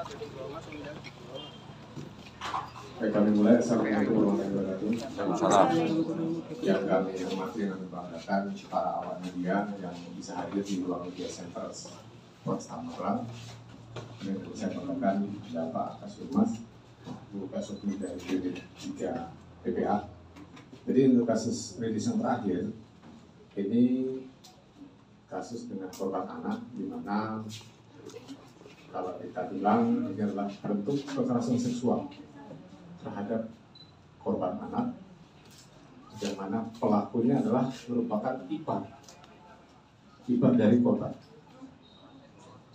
Baik, kami mulai. Assalamualaikum warahmatullahi wabarakatuh. Yang kami hormati dan banggakan para awak media yang bisa hadir di ruang media center Polresta Magelang. Ini saya banggakan ada Pak Kasubmas, Bu Kasubni dari PD3 PPA. Jadi untuk kasus rilis yang terakhir, ini kasus dengan korban anak, di mana kalau kita bilang ini adalah bentuk kekerasan seksual terhadap korban anak, yang mana pelakunya adalah merupakan ipar dari korban.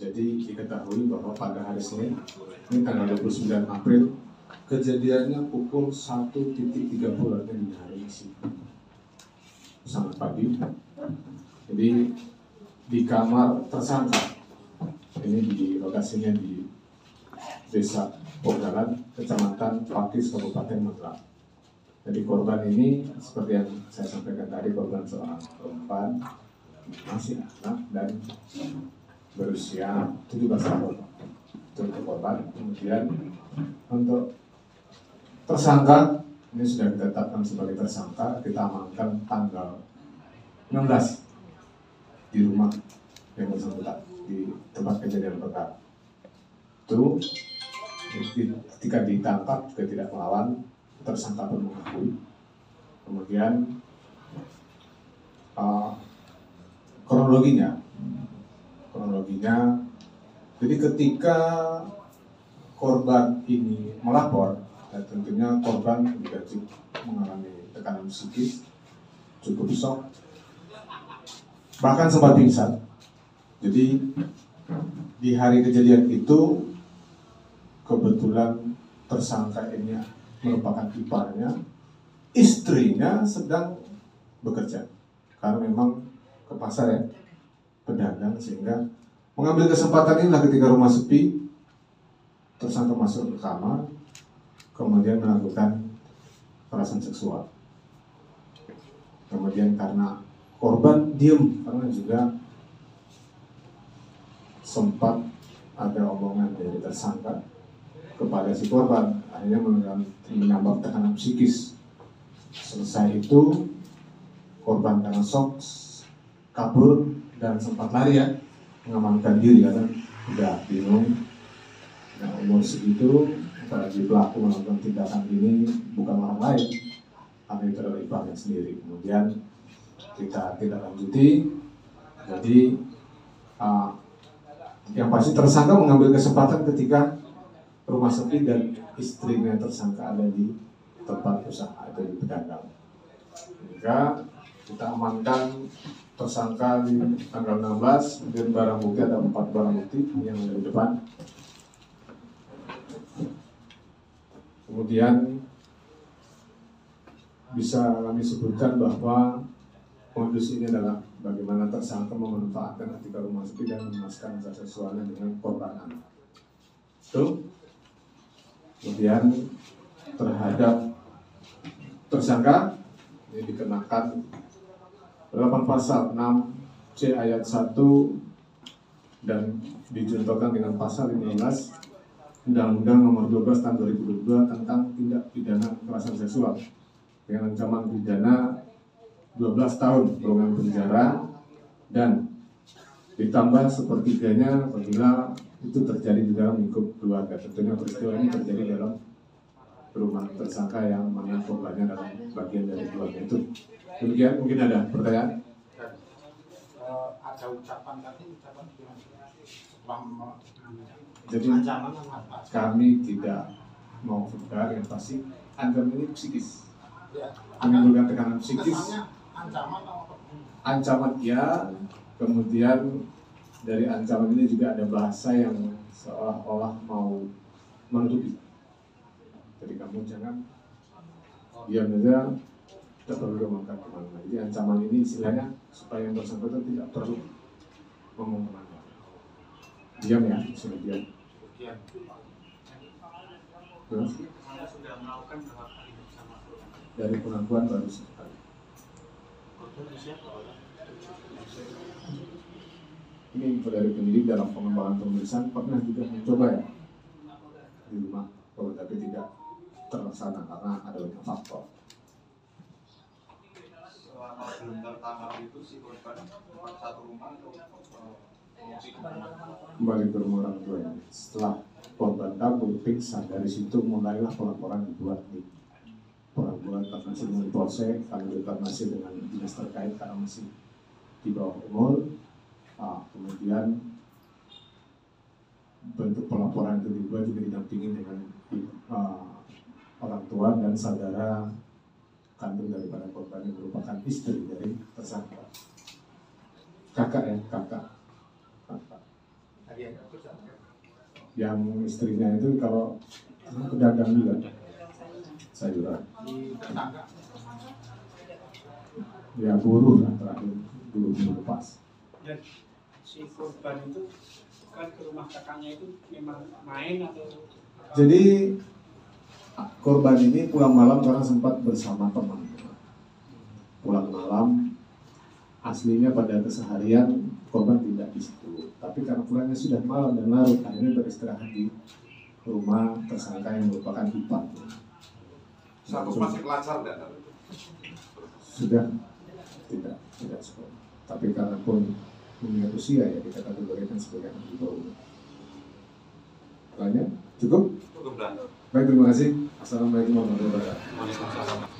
Jadi diketahui bahwa pada hari Senin, ini tanggal 29 April, kejadiannya pukul 1.30 dini hari sangat pagi. Jadi di kamar tersangka, ini di lokasinya di Desa Pogalan, Kecamatan Pakis, Kabupaten Magelang. Jadi korban ini seperti yang saya sampaikan tadi, korban seorang perempuan masih anak dan berusia 17 tahun. Itu untuk korban. Kemudian untuk tersangka ini sudah ditetapkan sebagai tersangka, kita amankan tanggal 16 di rumah yang bersangkutan di tempat kejadian perkara. Itu ketika ditangkap juga tidak melawan, tersangka pun mengakui. Kemudian kronologinya, jadi ketika korban ini melapor, dan tentunya korban juga mengalami tekanan psikis, cukup shock, bahkan sempat pingsan. Jadi di hari kejadian itu kebetulan tersangka ini merupakan iparnya, istrinya sedang bekerja karena memang ke pasar ya, pedagang, sehingga mengambil kesempatan inilah ketika rumah sepi, tersangka masuk ke kamar, kemudian melakukan kekerasan seksual. Kemudian karena korban diem, karena juga sempat ada omongan dari tersangka kepada si korban, akhirnya menambah tekanan psikis. Selesai itu korban karena shock kabur dan sempat lari ya, mengamankan diri karena udah bingung. Nah, umur segitu, apalagi pelaku melakukan tindakan ini bukan orang lain, karena itu adalah iparnya sendiri. Kemudian kita tidak lanjuti. Jadi yang pasti tersangka mengambil kesempatan ketika rumah sepi dan istrinya tersangka ada di tempat usaha atau di pedagang. Jika kita amankan tersangka di tanggal 16, kemudian barang bukti ada 4 barang bukti yang ada di depan. Kemudian bisa kami sebutkan bahwa modus ini adalah bagaimana tersangka memanfaatkan ketika rumah sepi dan memasukkan rasa seksualnya dengan korban anak. Itu. Kemudian terhadap tersangka ini dikenakan 8 pasal 6C ayat 1 dan dicontohkan dengan pasal 15 Undang-Undang Nomor 12 Tahun 2022 tentang tindak pidana kekerasan seksual dengan ancaman pidana 12 tahun kurungan penjara dan ditambah sepertiganya apabila itu terjadi di dalam lingkup keluarga. Tentunya peristiwa ini terjadi dalam rumah tersangka yang mana korbannya dalam bagian dari keluarga itu. Demikian, mungkin ada pertanyaan? Ada ucapan tadi, jadi kami tidak mau vulgar, yang pasti ancaman ini psikis, menimbulkan tekanan psikis. Ancaman ya, kemudian dari ancaman ini juga ada bahasa yang seolah-olah mau menutupi. Jadi kamu jangan diam saja, tidak perlu mengungkap kemana. Jadi ancaman ini istilahnya supaya yang bersangkutan tidak perlu ngomong kemana. Diam ya, sudah diam. Terus? Sudah melakukan berapa kali bersama? Dari pengakuan baru sekali. Ini info dari penyidik dalam pengembangan pemeriksaan pernah juga mencoba ya di rumah, tapi tidak terlaksana karena ada banyak faktor. Selama belum tertangkap itu si korban tempat satu rumah atau mengungsi kemana? Kembali ke rumah orang tuanya. Setelah korban kabur, periksa dari situ mulailah pelaporan dibuat nih. Orang buat koordinasi dengan polsek, kami koordinasi dengan dinas terkait karena masih di bawah umur. Kemudian bentuk pelaporan itu dibuat juga didampingi dengan orang tua dan saudara kandung daripada korban yang merupakan istri dari tersangka. Kakak. Yang istrinya itu kalau pedagang juga sayuran. Ya buruh lah terakhir dulu pas. Dan si korban itu kan ke rumah kakaknya itu memang main atau? Jadi korban ini pulang malam karena sempat bersama teman. Pulang malam, aslinya pada keseharian korban tidak di situ. Tapi karena pulangnya sudah malam dan larut, akhirnya beristirahat di rumah tersangka yang merupakan ipar. Status masih pelajar tidak? Sudah tidak sekolah. Tapi karena pun mengingat usia ya kita kategorikan sebagai anak di bawah umur. Lainnya cukup? Cukup dah. Baik, terima kasih. Assalamualaikum warahmatullahi wabarakatuh. Waalaikumsalam.